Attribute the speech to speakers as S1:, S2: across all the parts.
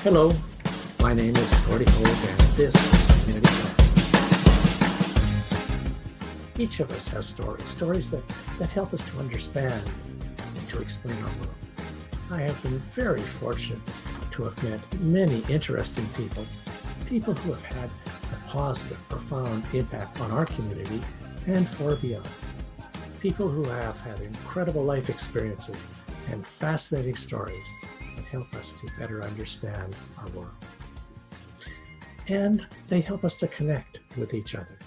S1: Hello, my name is Gordy Hogue, and this is Community Connections. Each of us has stories that help us to understand and to explain our world. I have been very fortunate to have met many interesting people who have had a positive, profound impact on our community and far beyond. People who have had incredible life experiences and fascinating stories that help us to better understand our world. And they help us to connect with each other.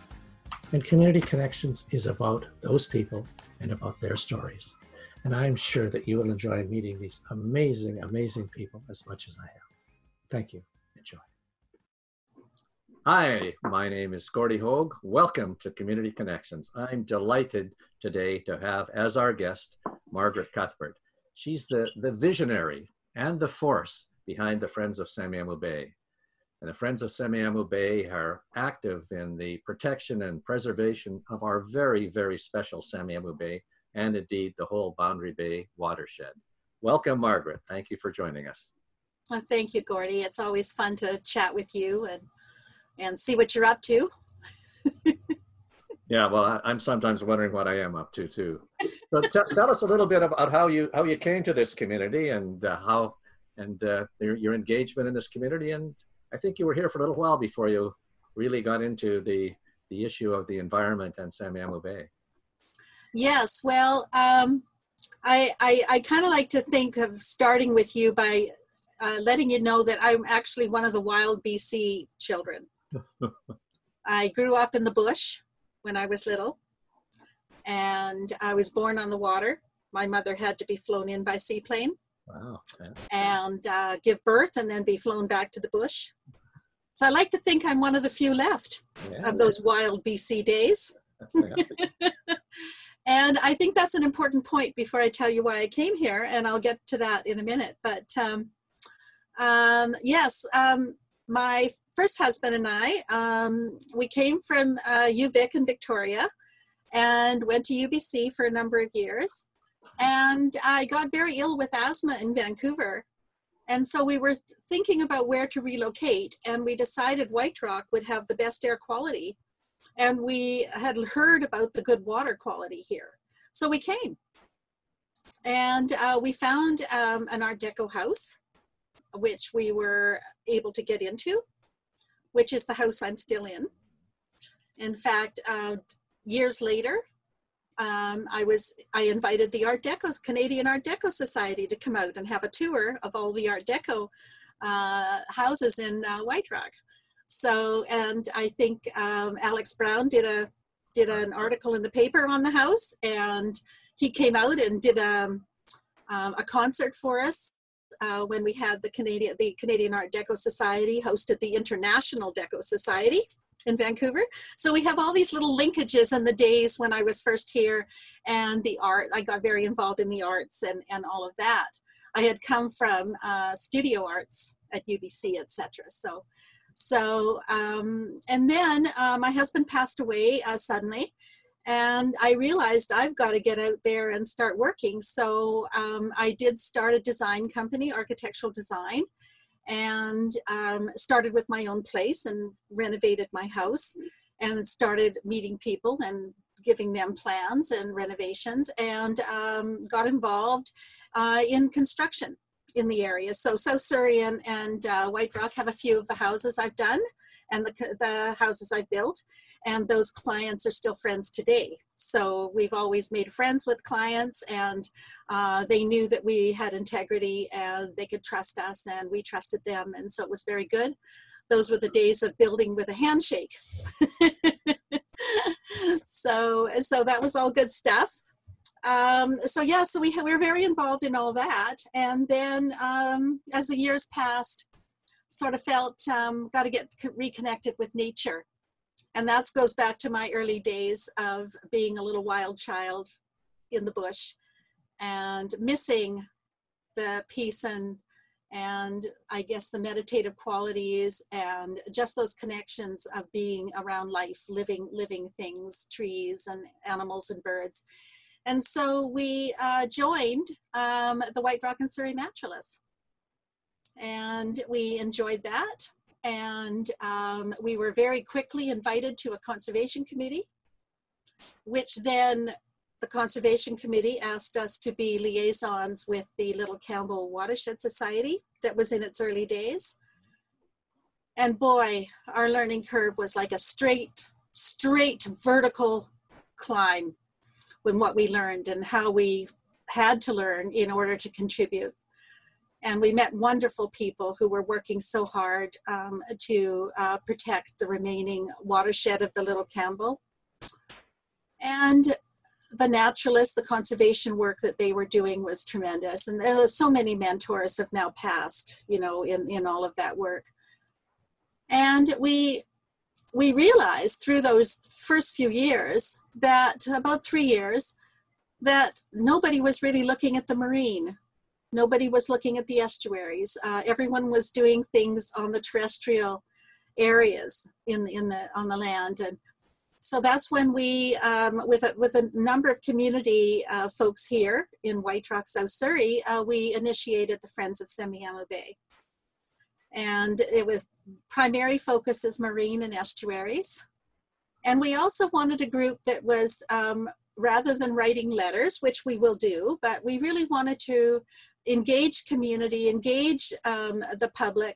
S1: And Community Connections is about those people and about their stories. And I'm sure that you will enjoy meeting these amazing, amazing people as much as I have. Thank you. Enjoy. Hi, my name is Gordy Hogue. Welcome to Community Connections. I'm delighted today to have as our guest, Margaret Cuthbert. She's the visionary and the force behind the Friends of Semiahmoo Bay. And the Friends of Semiahmoo Bay are active in the protection and preservation of our very, very special Semiahmoo Bay and indeed the whole Boundary Bay watershed. Welcome, Margaret. Thank you for joining us.
S2: Well, thank you, Gordy. It's always fun to chat with you and see what you're up to.
S1: Yeah, well, I'm sometimes wondering what I am up to too. So tell us a little bit about how you came to this community and your engagement in this community. And I think you were here for a little while before you really got into the issue of the environment and Semiahmoo Bay.
S2: Yes, well, I kind of like to think of starting with you by letting you know that I'm actually one of the wild BC children. I grew up in the bush when I was little, and I was born on the water. My mother had to be flown in by seaplane.
S1: Wow. Yeah.
S2: And give birth and then be flown back to the bush. So I like to think I'm one of the few left of those wild BC days.
S1: Yeah.
S2: And I think that's an important point before I tell you why I came here, and I'll get to that in a minute. But yes, my first husband and I, we came from UVic in Victoria and went to UBC for a number of years. And I got very ill with asthma in Vancouver. And so we were thinking about where to relocate, and we decided White Rock would have the best air quality. And we had heard about the good water quality here. So we came. And we found an Art Deco house, which we were able to get into, which is the house I'm still in. In fact, years later, I invited the Canadian Art Deco Society to come out and have a tour of all the Art Deco houses in White Rock. So, and I think Alex Brown did an article in the paper on the house, and he came out and did a concert for us when we had the Canadian Art Deco Society hosted the International Deco Society in Vancouver. So we have all these little linkages in the days when I was first here, and the art, I got very involved in the arts and all of that. I had come from studio arts at UBC, etc. So and then my husband passed away suddenly, and I realized I've got to get out there and start working. So I did start a design company, architectural design, and started with my own place and renovated my house and started meeting people and giving them plans and renovations, and got involved in construction in the area. So South Surrey and White Rock have a few of the houses I've done and the houses I've built, and those clients are still friends today. So we've always made friends with clients, and they knew that we had integrity and they could trust us, and we trusted them, and so it was very good. Those were the days of building with a handshake. So that was all good stuff. So we're very involved in all that. And then as the years passed, sort of felt got to get reconnected with nature. And that goes back to my early days of being a little wild child in the bush and missing the peace and I guess the meditative qualities and just those connections of being around life, living things, trees and animals and birds. And so we joined the White Rock and Surrey Naturalists. and we enjoyed that. And we were very quickly invited to a conservation committee, which then the Conservation Committee asked us to be liaisons with the Little Campbell Watershed Society that was in its early days. And boy, our learning curve was like a straight vertical climb when what we learned and how we had to learn in order to contribute. And we met wonderful people who were working so hard to protect the remaining watershed of the Little Campbell. And the naturalists, the conservation work that they were doing was tremendous. And so many mentors have now passed, you know, in all of that work. And we realized through those first few years, that about 3 years, that nobody was really looking at the marine. Nobody was looking at the estuaries. Everyone was doing things on the terrestrial areas on the land. And so that's when we, with a number of community folks here in White Rock, South Surrey, we initiated the Friends of Semiahmoo Bay. And it was primary focus is marine and estuaries. And we also wanted a group that was, rather than writing letters, which we will do, but we really wanted to engage community, engage the public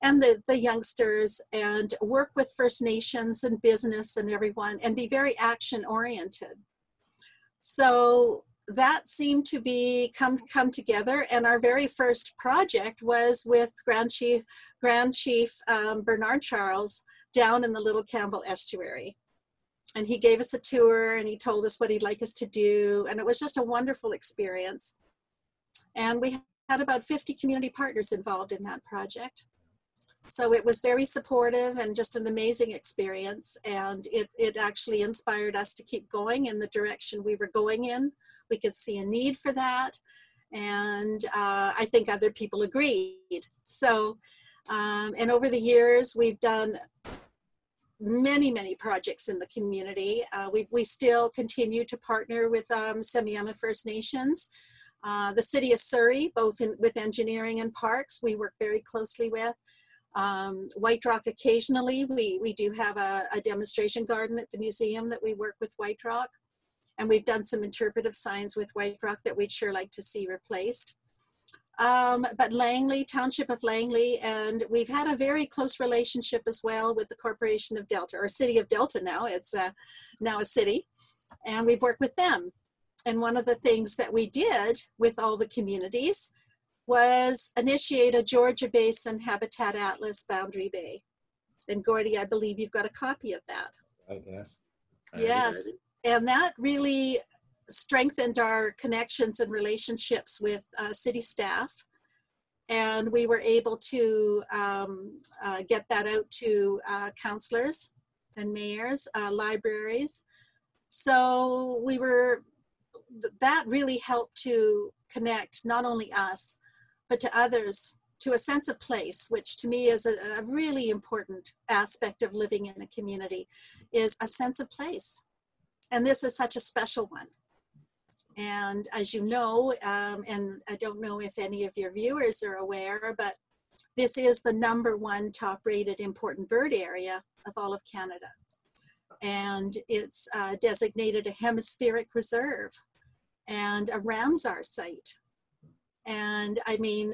S2: and the youngsters, and work with First Nations and business and everyone, and be very action oriented. So that seemed to be come together, and our very first project was with Grand Chief Bernard Charles down in the Little Campbell Estuary. And he gave us a tour and he told us what he'd like us to do. And it was just a wonderful experience. And we had about 50 community partners involved in that project. So it was very supportive and just an amazing experience. And it actually inspired us to keep going in the direction we were going in. We could see a need for that. And I think other people agreed. So, and over the years, we've done many projects in the community. We still continue to partner with Semiahmoo First Nations. The City of Surrey, both with engineering and parks, we work very closely with. White Rock, occasionally, we do have a demonstration garden at the museum that we work with White Rock. And we've done some interpretive signs with White Rock that we'd sure like to see replaced. But Langley, Township of Langley, and we've had a very close relationship as well with the Corporation of Delta, or City of Delta now. It's now a city, and we've worked with them. And one of the things that we did with all the communities was initiate a Georgia Basin Habitat Atlas Boundary Bay. And Gordy, I believe you've got a copy of that.
S1: Yes.
S2: Yes, and that really strengthened our connections and relationships with city staff. And we were able to get that out to councillors and mayors, libraries. So that really helped to connect not only us, but to others, to a sense of place, which to me is a really important aspect of living in a community, is a sense of place. And this is such a special one. And as you know, and I don't know if any of your viewers are aware, but this is the #1 top-rated important bird area of all of Canada. And it's designated a hemispheric reserve and a Ramsar site. And I mean,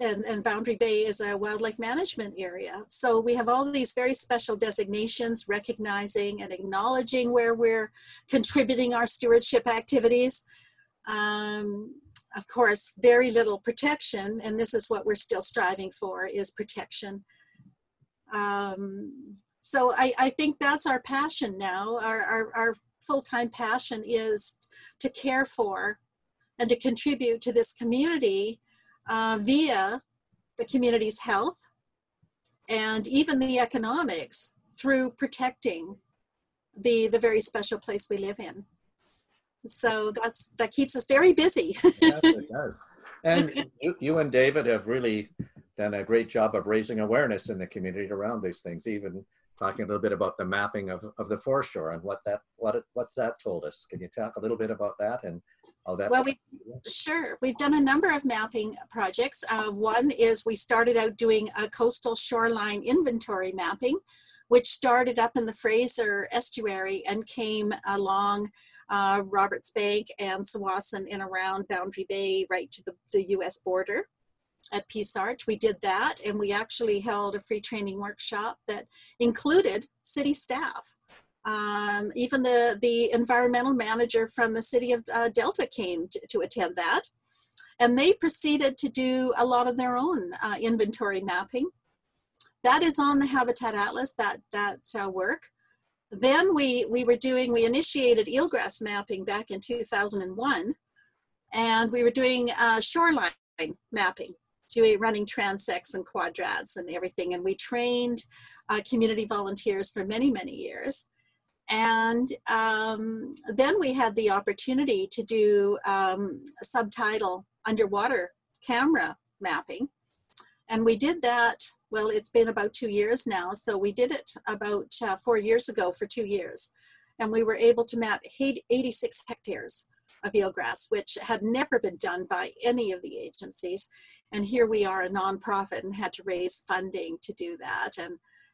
S2: and Boundary Bay is a wildlife management area. So we have all these very special designations, recognizing and acknowledging where we're contributing our stewardship activities. Of course, very little protection, and this is what we're still striving for, is protection. So I think that's our passion now. Our full-time passion is to care for and to contribute to this community via the community's health and even the economics through protecting the very special place we live in. So that keeps us very busy.
S1: Yes, it does. And you and David have really done a great job of raising awareness in the community around these things, even talking a little bit about the mapping of the foreshore and what's that told us. Can you talk a little bit about that and how that?
S2: Well, sure. We've done a number of mapping projects. One is we started out doing a coastal shoreline inventory mapping, which started up in the Fraser estuary and came along Roberts Bank and Tsawwassen and around Boundary Bay right to the U.S. border at Peace Arch. We did that, and we actually held a free training workshop that included city staff. Even the environmental manager from the city of Delta came to attend that. And they proceeded to do a lot of their own inventory mapping. That is on the Habitat Atlas, that work. Then we initiated eelgrass mapping back in 2001, and we were doing shoreline mapping, running transects and quadrats and everything. And we trained community volunteers for many, many years. And then we had the opportunity to do subtidal underwater camera mapping. And we did that, well, it's been about 2 years now. So we did it about 4 years ago for 2 years. And we were able to map 86 hectares of eelgrass, which had never been done by any of the agencies. And here we are, a nonprofit, and had to raise funding to do that.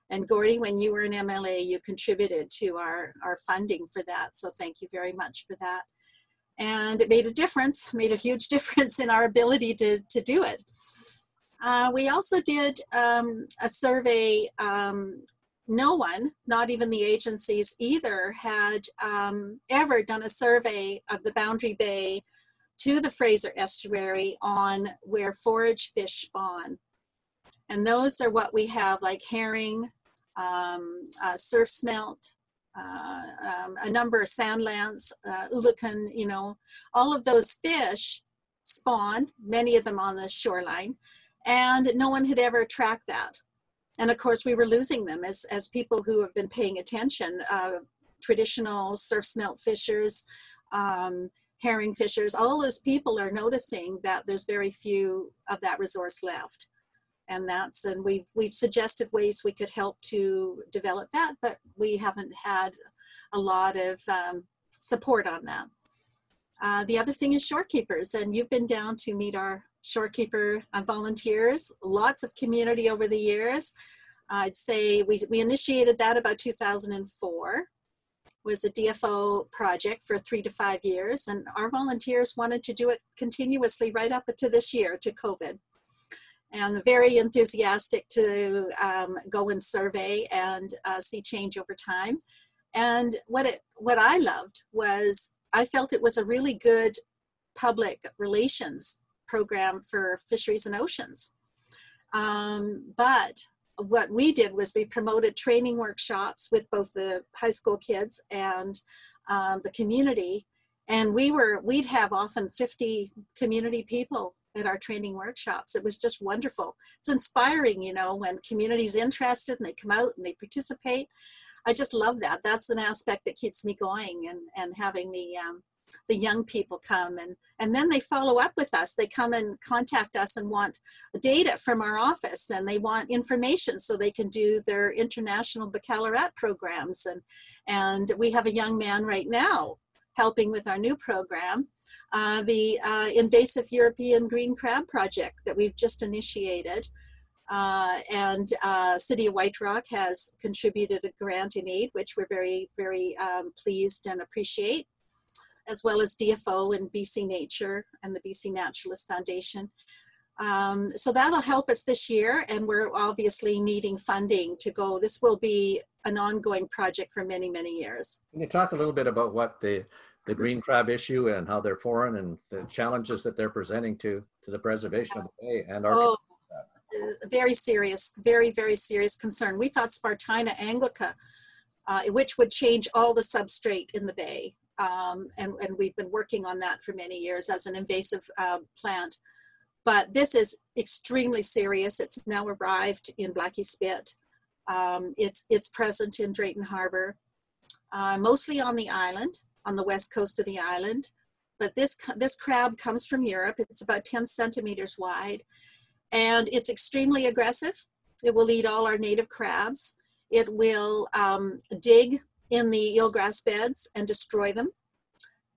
S2: And Gordy, when you were an MLA, you contributed to our funding for that. So thank you very much for that. And it made a difference, made a huge difference in our ability to do it. We also did a survey. No one, not even the agencies either, had ever done a survey of the Boundary Bay to the Fraser estuary on where forage fish spawn. And those are what we have, like herring, surf smelt, a number of sand lance, ulukan, you know, all of those fish spawn, many of them on the shoreline, and no one had ever tracked that. And of course, we were losing them as people who have been paying attention, traditional surf smelt fishers, herring fishers, all those people are noticing that there's very few of that resource left. And we've suggested ways we could help to develop that, but we haven't had a lot of support on that. The other thing is shorekeepers, and you've been down to meet our shorekeeper volunteers, lots of community over the years. I'd say we initiated that about 2004. Was a DFO project for 3 to 5 years, and our volunteers wanted to do it continuously right up to this year, to COVID. And very enthusiastic to go and survey and see change over time. And what I loved was I felt it was a really good public relations program for fisheries and oceans. But what we did was we promoted training workshops with both the high school kids and the community. And we'd have often 50 community people at our training workshops. It was just wonderful. It's inspiring, you know, when community's interested and they come out and they participate. I just love that. That's an aspect that keeps me going, and having the young people come and then they follow up with us. They come and contact us and want data from our office, and they want information so they can do their international baccalaureate programs. And we have a young man right now helping with our new program, the invasive European green crab project that we've just initiated. And City of White Rock has contributed a grant in aid, which we're very, very pleased and appreciate, as well as DFO and BC Nature and the BC Naturalist Foundation. So that'll help us this year, and we're obviously needing funding to go. This will be an ongoing project for many, many years.
S1: Can you talk a little bit about what the green crab issue and how they're foreign and the challenges that they're presenting to the preservation of the bay and our
S2: very serious, very, very serious concern. We thought Spartina anglica, which would change all the substrate in the bay. And we've been working on that for many years as an invasive plant. But this is extremely serious. It's now arrived in Blackie Spit. It's present in Drayton Harbor, mostly on the island, on the west coast of the island. But this crab comes from Europe. It's about 10 centimeters wide, and it's extremely aggressive. It will eat all our native crabs. It will dig in the eelgrass beds and destroy them.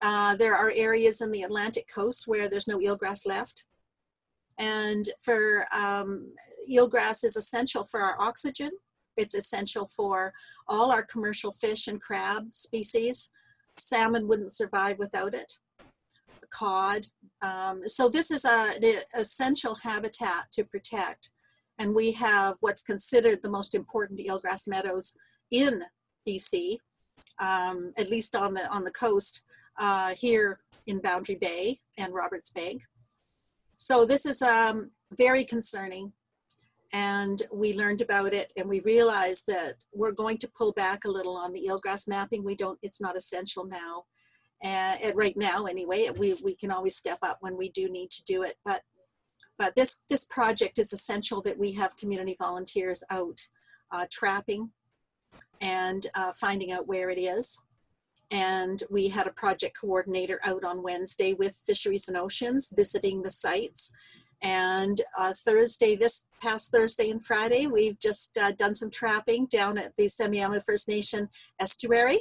S2: There are areas in the Atlantic coast where there's no eelgrass left. And for eelgrass is essential for our oxygen. It's essential for all our commercial fish and crab species. Salmon wouldn't survive without it. Cod. So this is an essential habitat to protect. And we have what's considered the most important eelgrass meadows in BC, at least on the coast here in Boundary Bay and Roberts Bank. So this is very concerning, and we learned about it, and we realized that we're going to pull back a little on the eelgrass mapping. It's not essential now, right now anyway. We can always step up when we do need to do it, but this project is essential that we have community volunteers out trapping and finding out where it is. And we had a project coordinator out on Wednesday with Fisheries and Oceans visiting the sites. And this past Thursday and Friday, we've just done some trapping down at the Semiahmoo First Nation estuary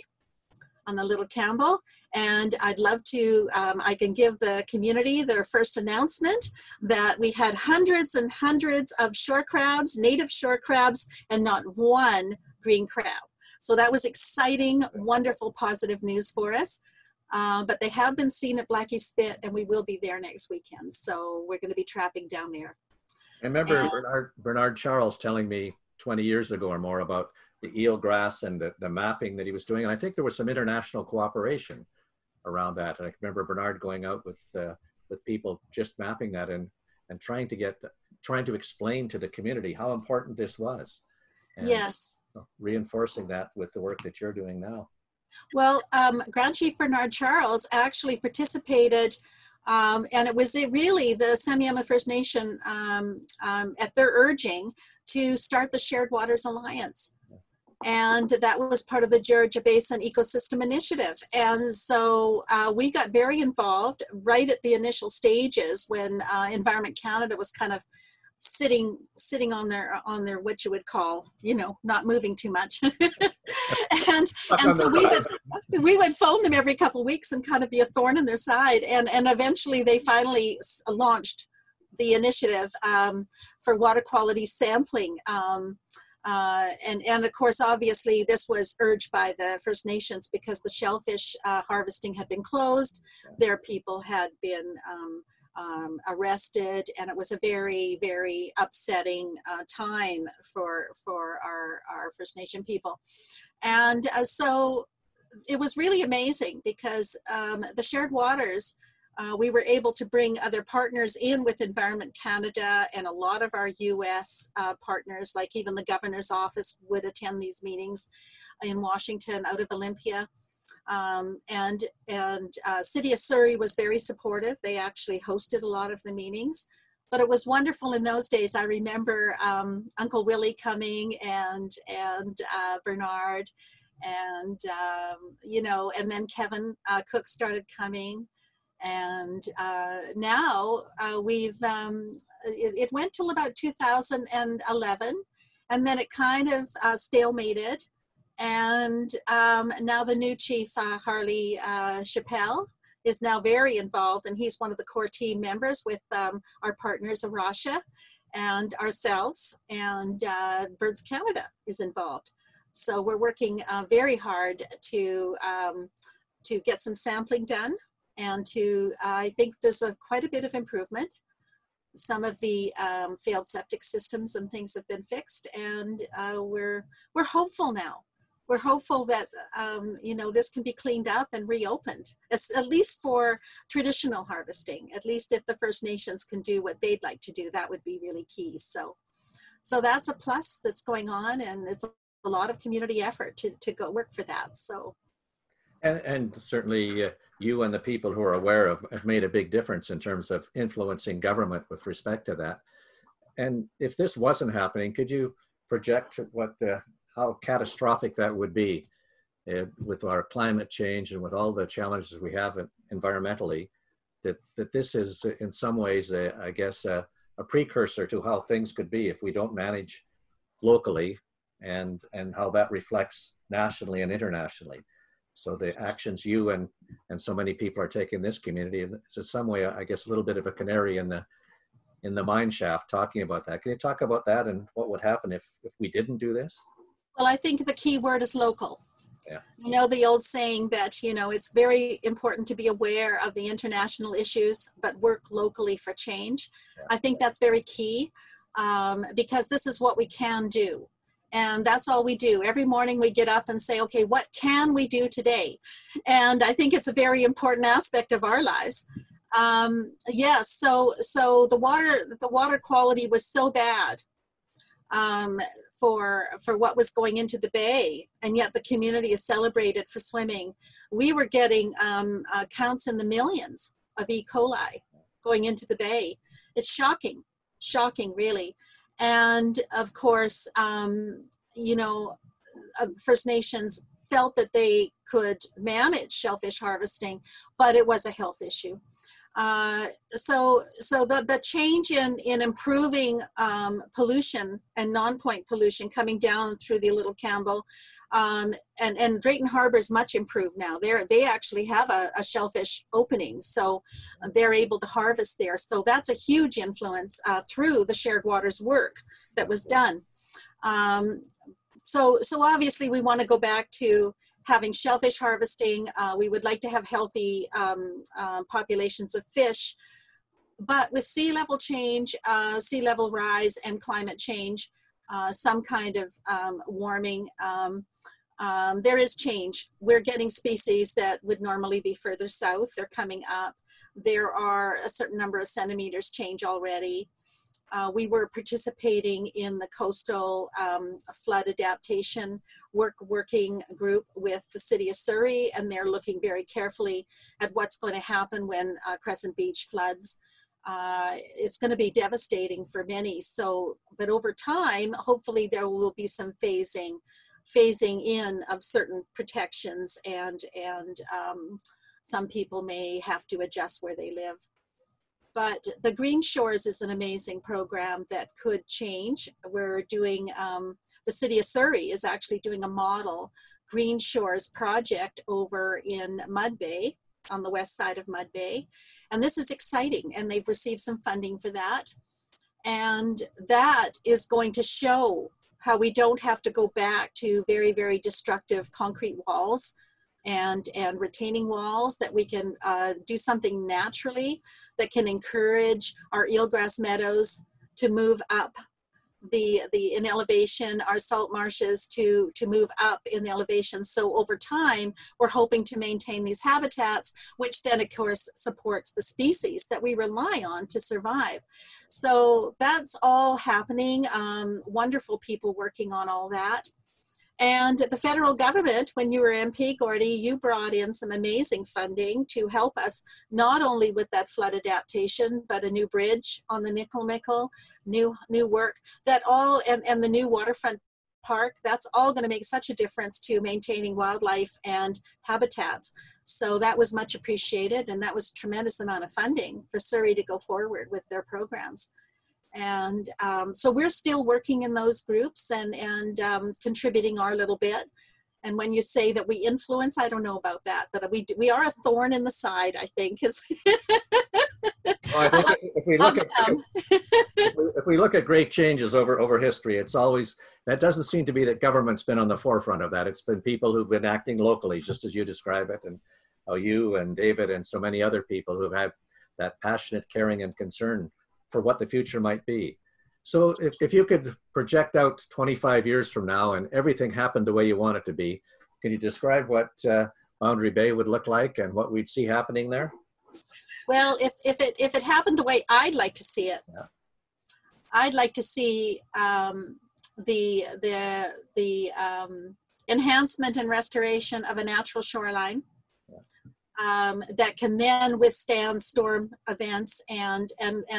S2: on the Little Campbell. And I'd love to, I can give the community their first announcement that we had hundreds and hundreds of shore crabs, native shore crabs, and not one green crab. So that was exciting, wonderful, positive news for us. But they have been seen at Blackie Spit, and we will be there next weekend. So we're going to be trapping down there.
S1: I remember Bernard Charles telling me 20 years ago or more about the eelgrass and the mapping that he was doing. And I think there was some international cooperation around that. And I remember Bernard going out with people just mapping that and trying to explain to the community how important this was. And
S2: yes.
S1: Reinforcing that with the work that you're doing now.
S2: Well, Grand Chief Bernard Charles actually participated, and it was really the Semiahmoo First Nation at their urging to start the Shared Waters Alliance. And that was part of the Georgia Basin Ecosystem Initiative. And so we got very involved right at the initial stages when Environment Canada was kind of sitting on their what you would call, not moving too much. and so we would phone them every couple of weeks and kind of be a thorn in their side. And eventually they finally launched the initiative for water quality sampling. And of course, obviously, this was urged by the First Nations because the shellfish harvesting had been closed. Their people had been arrested, and it was a very, very upsetting time for our First Nation people. And so it was really amazing because the Shared Waters, we were able to bring other partners in with Environment Canada, and a lot of our US partners, like even the governor's office would attend these meetings in Washington out of Olympia. And City of Surrey was very supportive. They actually hosted a lot of the meetings, but it was wonderful in those days. I remember Uncle Willie coming and Bernard and, and then Kevin Cook started coming. And now it went till about 2011, and then it kind of stalemated. And now the new chief, Harley Chappelle, is now very involved, and he's one of the core team members with our partners, Arasha and ourselves, and Birds Canada is involved. So we're working very hard to get some sampling done, and I think there's quite a bit of improvement. Some of the failed septic systems and things have been fixed, and we're hopeful now. We're hopeful that, this can be cleaned up and reopened, at least for traditional harvesting. At least if the First Nations can do what they'd like to do, that would be really key. So that's a plus that's going on, and it's a lot of community effort to go work for that. So,
S1: and certainly you and the people who are aware of have made a big difference in terms of influencing government with respect to that. And if this wasn't happening, could you project how catastrophic that would be with our climate change and with all the challenges we have environmentally, that this is in some ways, a precursor to how things could be if we don't manage locally and how that reflects nationally and internationally. So the actions you and so many people are taking in this community, it's in some way, I guess, a little bit of a canary in the mine shaft talking about that. Can you talk about that and what would happen if we didn't do this?
S2: Well, I think the key word is local.
S1: Yeah.
S2: You know, the old saying that, you know, it's very important to be aware of the international issues, but work locally for change.
S1: Yeah.
S2: I think that's very key, because this is what we can do. And that's all we do. Every morning we get up and say, okay, what can we do today? And I think it's a very important aspect of our lives. Yes, so the water quality was so bad for what was going into the bay, and yet the community is celebrated for swimming. We were getting counts in the millions of E. coli going into the bay. It's shocking really. And of course, you know, First Nations felt that they could manage shellfish harvesting, but it was a health issue. So the change in improving pollution and non-point pollution coming down through the Little Campbell, and Drayton Harbour is much improved now. They actually have a shellfish opening, so they're able to harvest there. So that's a huge influence through the shared waters work that was done. So obviously we want to go back to having shellfish harvesting. We would like to have healthy populations of fish, but with sea level change, sea level rise and climate change, some kind of warming, there is change. We're getting species that would normally be further south. They're coming up. There are a certain number of centimeters change already. We were participating in the coastal flood adaptation working group with the city of Surrey, and they're looking very carefully at what's going to happen when Crescent Beach floods. It's going to be devastating for many. So, but over time, hopefully there will be some phasing in of certain protections, and some people may have to adjust where they live. But the Green Shores is an amazing program that could change. We're doing, the city of Surrey is actually doing a model Green Shores project over in Mud Bay, on the west side of Mud Bay. And this is exciting, and they've received some funding for that. And that is going to show how we don't have to go back to very, very destructive concrete walls and retaining walls, that we can do something naturally that can encourage our eelgrass meadows to move up in elevation, our salt marshes to move up in elevation. So over time, we're hoping to maintain these habitats, which then of course supports the species that we rely on to survive. So that's all happening. Wonderful people working on all that. And the federal government, when you were MP, Gordy, you brought in some amazing funding to help us, not only with that flood adaptation, but a new bridge on the Mickle, new work, that all, and the new waterfront park, that's all going to make such a difference to maintaining wildlife and habitats. So that was much appreciated, and that was a tremendous amount of funding for Surrey to go forward with their programs. And so we're still working in those groups and contributing our little bit. And when you say that we influence, I don't know about that, but we are a thorn in the side, I think.
S1: Well, I think if we look at great changes over history, it's always, that doesn't seem to be that government's been on the forefront of that. It's been people who've been acting locally, just as you describe it, and how you and David and so many other people who've had that passionate caring and concern for what the future might be. So if you could project out 25 years from now and everything happened the way you want it to be, can you describe what Boundary Bay would look like and what we'd see happening there? Well,
S2: if it happened the way I'd like to see it,
S1: yeah.
S2: I'd like to see the enhancement and restoration of a natural shoreline. That can then withstand storm events and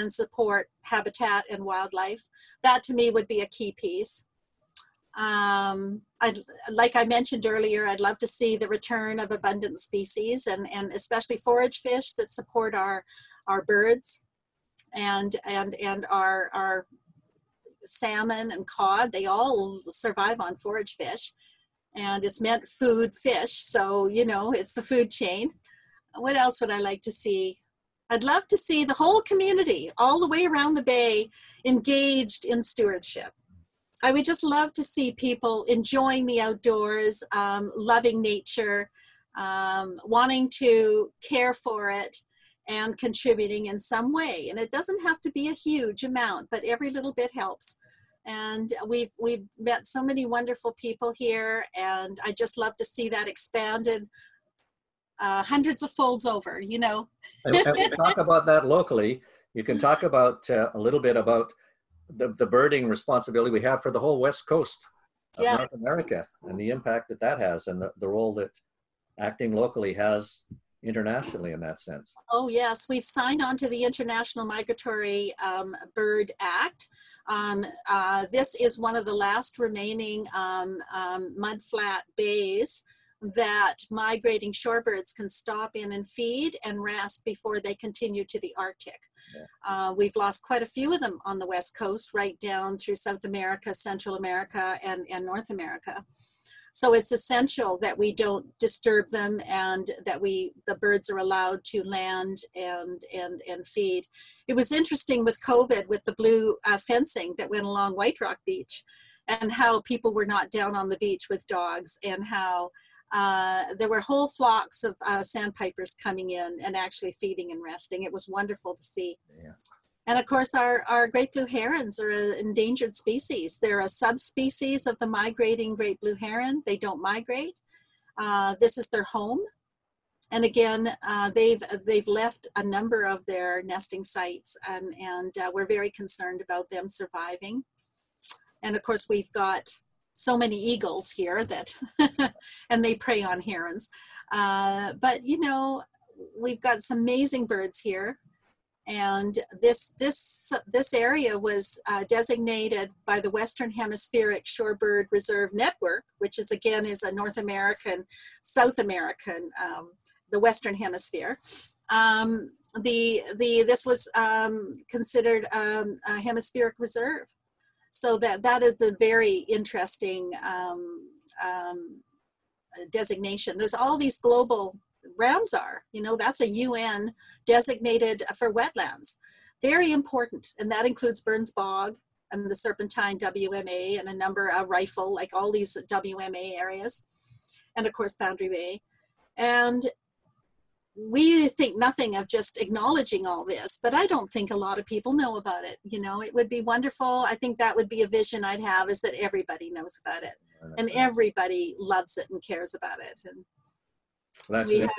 S2: support habitat and wildlife. That to me would be a key piece. Like I mentioned earlier, I'd love to see the return of abundant species and especially forage fish that support our birds and our salmon and cod, they all survive on forage fish. And it's meant food fish, so, you know, it's the food chain. What else would I like to see? I'd love to see the whole community all the way around the bay engaged in stewardship. I would just love to see people enjoying the outdoors, loving nature, wanting to care for it, and contributing in some way. And it doesn't have to be a huge amount, but every little bit helps. And we've met so many wonderful people here, and I just love to see that expanded hundreds of folds over, you know.
S1: And we talk about that locally. You can talk about a little bit about the birding responsibility we have for the whole West Coast of North America, and the impact that that has, and the role that acting locally has internationally in that sense.
S2: Oh yes, we've signed on to the International Migratory Bird Act. This is one of the last remaining mudflat bays that migrating shorebirds can stop in and feed and rest before they continue to the Arctic. Yeah. We've lost quite a few of them on the West Coast, right down through South America, Central America, and North America. So it's essential that we don't disturb them, and that the birds are allowed to land and feed. It was interesting with COVID, with the blue fencing that went along White Rock Beach, and how people were not down on the beach with dogs, and how there were whole flocks of sandpipers coming in and actually feeding and resting. It was wonderful to see. Yeah. And of course, our great blue herons are an endangered species. They're a subspecies of the migrating great blue heron. They don't migrate. This is their home. And again, they've left a number of their nesting sites, and we're very concerned about them surviving. And of course, we've got so many eagles here that, and they prey on herons. But you know, we've got some amazing birds here. And this area was designated by the Western Hemispheric Shorebird Reserve Network, which is again is a North American, South American, the Western Hemisphere. This was considered a hemispheric reserve, so that is a very interesting designation. There's all these global Ramsar, you know, that's a UN designated for wetlands. Very important, and that includes Burns Bog and the Serpentine WMA and a number of Rifle, like all these WMA areas, and of course Boundary Bay. And we think nothing of just acknowledging all this, but I don't think a lot of people know about it. You know, it would be wonderful. I think that would be a vision I'd have, is that everybody knows about it, and everybody loves it and cares about it. And we have,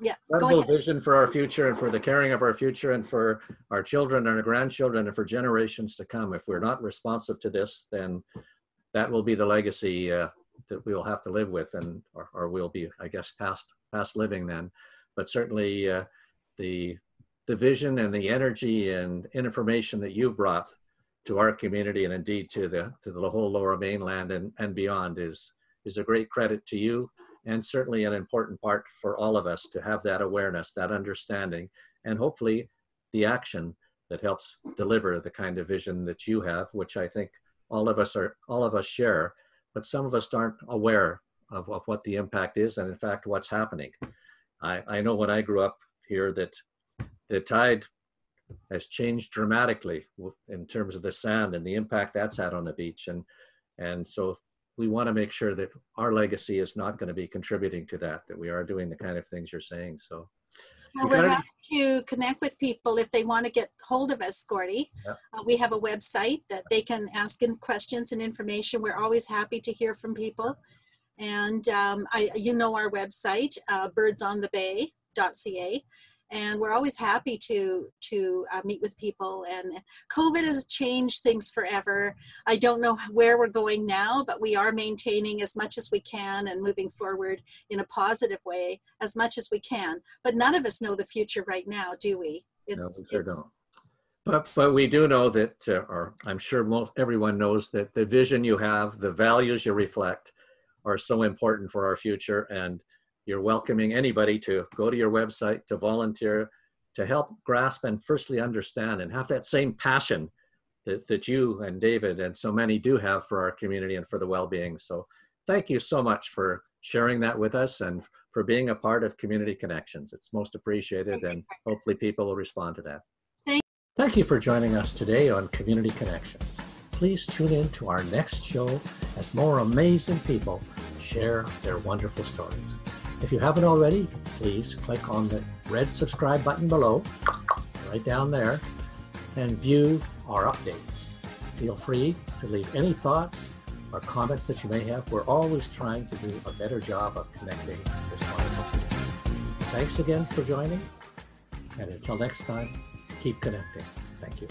S2: yeah,
S1: incredible vision for our future, and for the caring of our future, and for our children and our grandchildren, and for generations to come. If we're not responsive to this, then that will be the legacy that we will have to live with, and or we'll be, I guess, past living then. But certainly the vision and the energy and information that you brought to our community, and indeed to the whole Lower Mainland and beyond, is a great credit to you. And certainly an important part for all of us to have that awareness, that understanding, and hopefully the action that helps deliver the kind of vision that you have, which I think all of us share, but some of us aren't aware of what the impact is, and in fact what's happening. I know when I grew up here that the tide has changed dramatically in terms of the sand and the impact that's had on the beach, and so we want to make sure that our legacy is not going to be contributing to that we are doing the kind of things you're saying. So
S2: we're happy to connect with people if they want to get hold of us, Gordie. Yeah. We have a website that they can ask in questions and information. We're always happy to hear from people. And you know our website, birdsonthebay.ca. And we're always happy to meet with people. And COVID has changed things forever. I don't know where we're going now, but we are maintaining as much as we can and moving forward in a positive way as much as we can. But none of us know the future right now, do we?
S1: No, we sure don't. But we do know that, or I'm sure everyone knows that the vision you have, the values you reflect, are so important for our future. And you're welcoming anybody to go to your website, to volunteer, to help grasp and firstly understand and have that same passion that you and David and so many do have for our community and for the well-being. So thank you so much for sharing that with us and for being a part of Community Connections. It's most appreciated, and hopefully people will respond to that. Thank you for joining us today on Community Connections. Please tune in to our next show as more amazing people share their wonderful stories. If you haven't already, please click on the red subscribe button below, right down there, and view our updates. Feel free to leave any thoughts or comments that you may have. We're always trying to do a better job of connecting this wonderful community. Thanks again for joining, and until next time, keep connecting. Thank you.